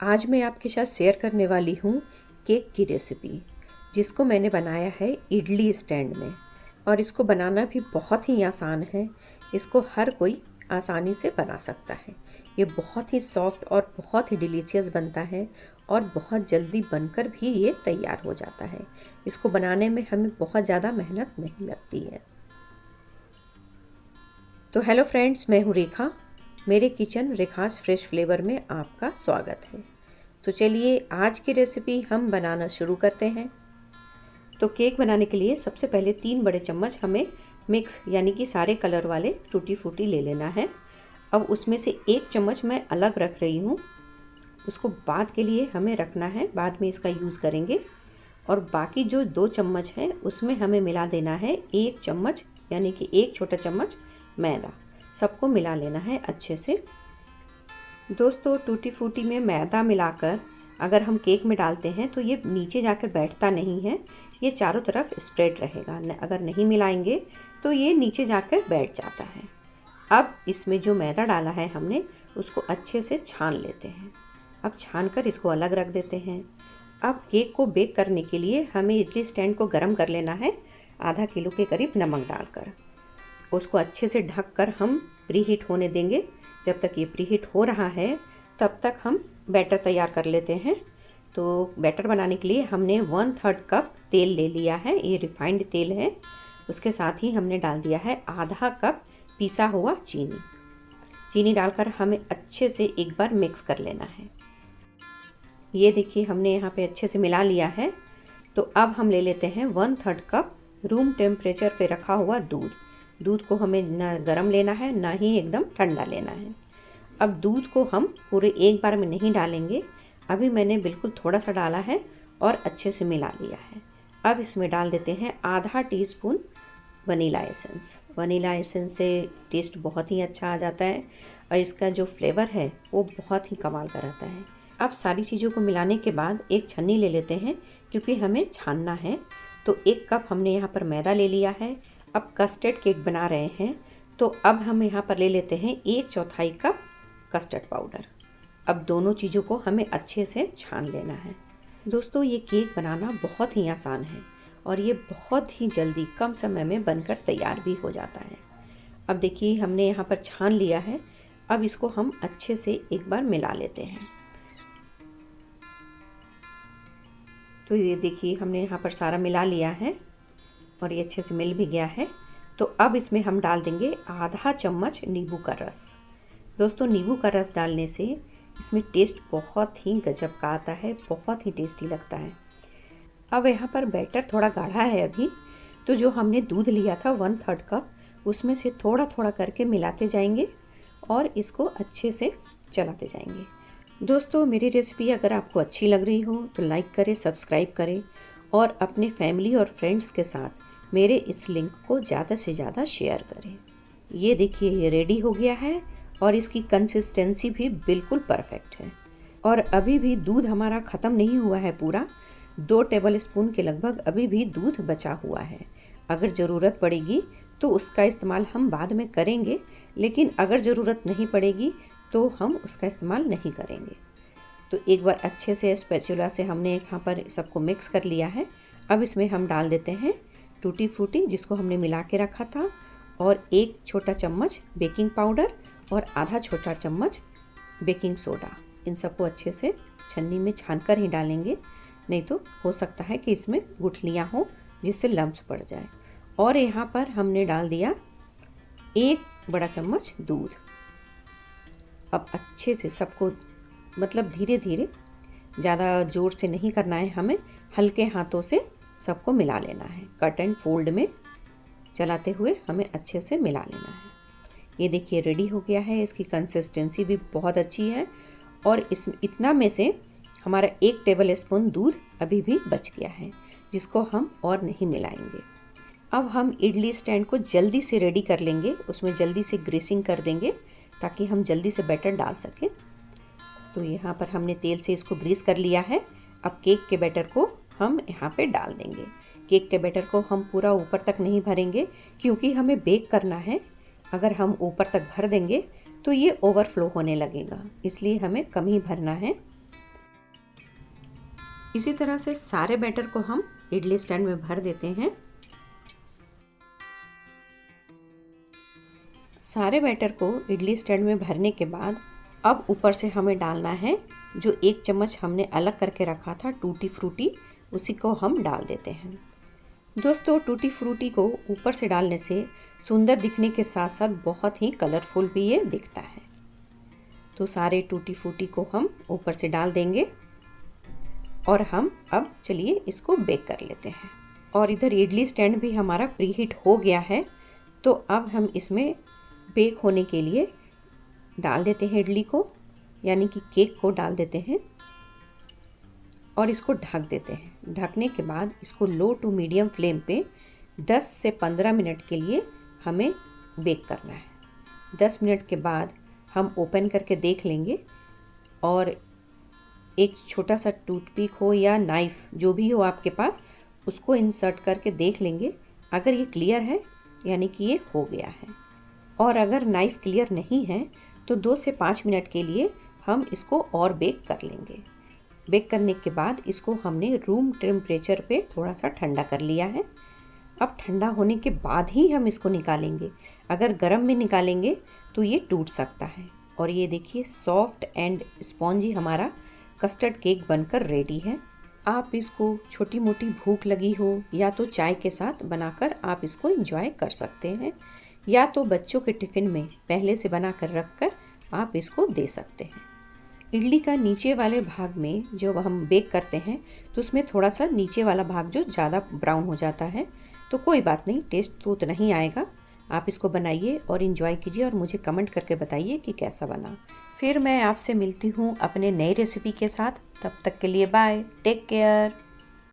आज मैं आपके साथ शेयर करने वाली हूँ केक की रेसिपी, जिसको मैंने बनाया है इडली स्टैंड में। और इसको बनाना भी बहुत ही आसान है। इसको हर कोई आसानी से बना सकता है। ये बहुत ही सॉफ्ट और बहुत ही डिलीशियस बनता है और बहुत जल्दी बनकर भी ये तैयार हो जाता है। इसको बनाने में हमें बहुत ज़्यादा मेहनत नहीं लगती है। तो हेलो फ्रेंड्स, मैं हूँ रेखा। मेरे किचन रेखास फ्रेश फ्लेवर में आपका स्वागत है। तो चलिए आज की रेसिपी हम बनाना शुरू करते हैं। तो केक बनाने के लिए सबसे पहले 3 बड़े चम्मच हमें मिक्स यानी कि सारे कलर वाले टूटी फ्रूटी ले लेना है। अब उसमें से 1 चम्मच मैं अलग रख रही हूँ, उसको बाद के लिए हमें रखना है, बाद में इसका यूज़ करेंगे। और बाकी जो 2 चम्मच हैं उसमें हमें मिला देना है 1 चम्मच यानी कि 1 छोटा चम्मच मैदा। सबको मिला लेना है अच्छे से। दोस्तों, टूटी फ्रूटी में मैदा मिलाकर अगर हम केक में डालते हैं तो ये नीचे जाकर बैठता नहीं है, ये चारों तरफ स्प्रेड रहेगा। अगर नहीं मिलाएंगे तो ये नीचे जाकर बैठ जाता है। अब इसमें जो मैदा डाला है हमने उसको अच्छे से छान लेते हैं। अब छान कर इसको अलग रख देते हैं। अब केक को बेक करने के लिए हमें इडली स्टैंड को गर्म कर लेना है, आधा किलो के करीब नमक डालकर। उसको अच्छे से ढक कर हम प्रीहीट होने देंगे। जब तक ये प्रीहीट हो रहा है तब तक हम बैटर तैयार कर लेते हैं। तो बैटर बनाने के लिए हमने 1/3 कप तेल ले लिया है, ये रिफाइंड तेल है। उसके साथ ही हमने डाल दिया है आधा कप पिसा हुआ चीनी। चीनी डालकर हमें अच्छे से एक बार मिक्स कर लेना है। ये देखिए हमने यहाँ पे अच्छे से मिला लिया है। तो अब हम ले लेते हैं 1/3 कप रूम टेम्परेचर पे रखा हुआ दूध। दूध को हमें ना गर्म लेना है ना ही एकदम ठंडा लेना है। अब दूध को हम पूरे एक बार में नहीं डालेंगे, अभी मैंने बिल्कुल थोड़ा सा डाला है और अच्छे से मिला लिया है। अब इसमें डाल देते हैं आधा teaspoon vanilla essence. Vanilla essence से टेस्ट बहुत ही अच्छा आ जाता है और इसका जो फ्लेवर है वो बहुत ही कमाल का रहता है। अब सारी चीज़ों को मिलाने के बाद एक छन्नी ले लेते हैं, क्योंकि हमें छानना है। तो 1 कप हमने यहाँ पर मैदा ले लिया है। अब कस्टर्ड केक बना रहे हैं तो अब हम यहाँ पर ले लेते हैं 1/4 कप कस्टर्ड पाउडर। अब दोनों चीज़ों को हमें अच्छे से छान लेना है। दोस्तों, ये केक बनाना बहुत ही आसान है और ये बहुत ही जल्दी कम समय में बनकर तैयार भी हो जाता है। अब देखिए हमने यहाँ पर छान लिया है। अब इसको हम अच्छे से एक बार मिला लेते हैं। तो ये देखिए हमने यहाँ पर सारा मिला लिया है और ये अच्छे से मिल भी गया है। तो अब इसमें हम डाल देंगे आधा चम्मच नींबू का रस। दोस्तों, नींबू का रस डालने से इसमें टेस्ट बहुत ही गजब का आता है, बहुत ही टेस्टी लगता है। अब यहाँ पर बैटर थोड़ा गाढ़ा है अभी, तो जो हमने दूध लिया था 1/3 कप, उसमें से थोड़ा थोड़ा करके मिलाते जाएंगे और इसको अच्छे से चलाते जाएंगे। दोस्तों, मेरी रेसिपी अगर आपको अच्छी लग रही हो तो लाइक करें, सब्सक्राइब करें और अपने फैमिली और फ्रेंड्स के साथ मेरे इस लिंक को ज़्यादा से ज़्यादा शेयर करें। ये देखिए ये रेडी हो गया है और इसकी कंसिस्टेंसी भी बिल्कुल परफेक्ट है। और अभी भी दूध हमारा ख़त्म नहीं हुआ है पूरा, 2 टेबल स्पून के लगभग अभी भी दूध बचा हुआ है। अगर ज़रूरत पड़ेगी तो उसका इस्तेमाल हम बाद में करेंगे, लेकिन अगर ज़रूरत नहीं पड़ेगी तो हम उसका इस्तेमाल नहीं करेंगे। तो एक बार अच्छे से स्पैचुला से हमने यहाँ पर सबको मिक्स कर लिया है। अब इसमें हम डाल देते हैं टूटी फ्रूटी जिसको हमने मिला के रखा था, और 1 छोटा चम्मच बेकिंग पाउडर और आधा छोटा चम्मच बेकिंग सोडा। इन सबको अच्छे से छन्नी में छान कर ही डालेंगे, नहीं तो हो सकता है कि इसमें गुठलियाँ हों जिससे लम्स पड़ जाए। और यहाँ पर हमने डाल दिया 1 बड़ा चम्मच दूध। अब अच्छे से सबको मतलब धीरे धीरे, ज़्यादा ज़ोर से नहीं करना है, हमें हल्के हाथों से सबको मिला लेना है। कट एंड फोल्ड में चलाते हुए हमें अच्छे से मिला लेना है। ये देखिए रेडी हो गया है। इसकी कंसिस्टेंसी भी बहुत अच्छी है और इस इतना में से हमारा 1 टेबल स्पून दूध अभी भी बच गया है, जिसको हम और नहीं मिलाएंगे। अब हम इडली स्टैंड को जल्दी से रेडी कर लेंगे, उसमें जल्दी से ग्रीसिंग कर देंगे ताकि हम जल्दी से बैटर डाल सकें। तो यहाँ पर हमने तेल से इसको ग्रीस कर लिया है। अब केक के बैटर को हम यहाँ पे डाल देंगे। केक के बैटर को हम पूरा ऊपर तक नहीं भरेंगे, क्योंकि हमें बेक करना है। अगर हम ऊपर तक भर देंगे तो ये ओवरफ्लो होने लगेगा, इसलिए हमें कम ही भरना है। इसी तरह से सारे बैटर को हम इडली स्टैंड में भर देते हैं। सारे बैटर को इडली स्टैंड में भरने के बाद अब ऊपर से हमें डालना है जो 1 चम्मच हमने अलग करके रखा था टूटी फ्रूटी, उसी को हम डाल देते हैं। दोस्तों, टूटी फ्रूटी को ऊपर से डालने से सुंदर दिखने के साथ साथ बहुत ही कलरफुल भी ये दिखता है। तो सारे टूटी फ्रूटी को हम ऊपर से डाल देंगे और हम अब चलिए इसको बेक कर लेते हैं। और इधर इडली स्टैंड भी हमारा प्रीहीट हो गया है, तो अब हम इसमें बेक होने के लिए डाल देते हैं इडली को, यानी कि केक को डाल देते हैं और इसको ढक देते हैं। ढकने के बाद इसको लो टू मीडियम फ्लेम पे 10 से 15 मिनट के लिए हमें बेक करना है। 10 मिनट के बाद हम ओपन करके देख लेंगे और एक छोटा सा टूथपिक हो या नाइफ़ जो भी हो आपके पास, उसको इंसर्ट करके देख लेंगे। अगर ये क्लियर है यानी कि ये हो गया है, और अगर नाइफ़ क्लियर नहीं है तो 2 से 5 मिनट के लिए हम इसको और बेक कर लेंगे। बेक करने के बाद इसको हमने रूम टेम्परेचर पे थोड़ा सा ठंडा कर लिया है। अब ठंडा होने के बाद ही हम इसको निकालेंगे। अगर गर्म में निकालेंगे तो ये टूट सकता है। और ये देखिए सॉफ्ट एंड स्पॉन्जी हमारा कस्टर्ड केक बनकर रेडी है। आप इसको छोटी मोटी भूख लगी हो या तो चाय के साथ बनाकर आप इसको एंजॉय कर सकते हैं, या तो बच्चों के टिफ़िन में पहले से बना कर रख कर आप इसको दे सकते हैं। इडली का नीचे वाले भाग में जो हम बेक करते हैं तो उसमें थोड़ा सा नीचे वाला भाग जो ज़्यादा ब्राउन हो जाता है, तो कोई बात नहीं, टेस्ट तो उतना नहीं आएगा। आप इसको बनाइए और इन्जॉय कीजिए और मुझे कमेंट करके बताइए कि कैसा बना। फिर मैं आपसे मिलती हूँ अपने नई रेसिपी के साथ। तब तक के लिए बाय, टेक केयर।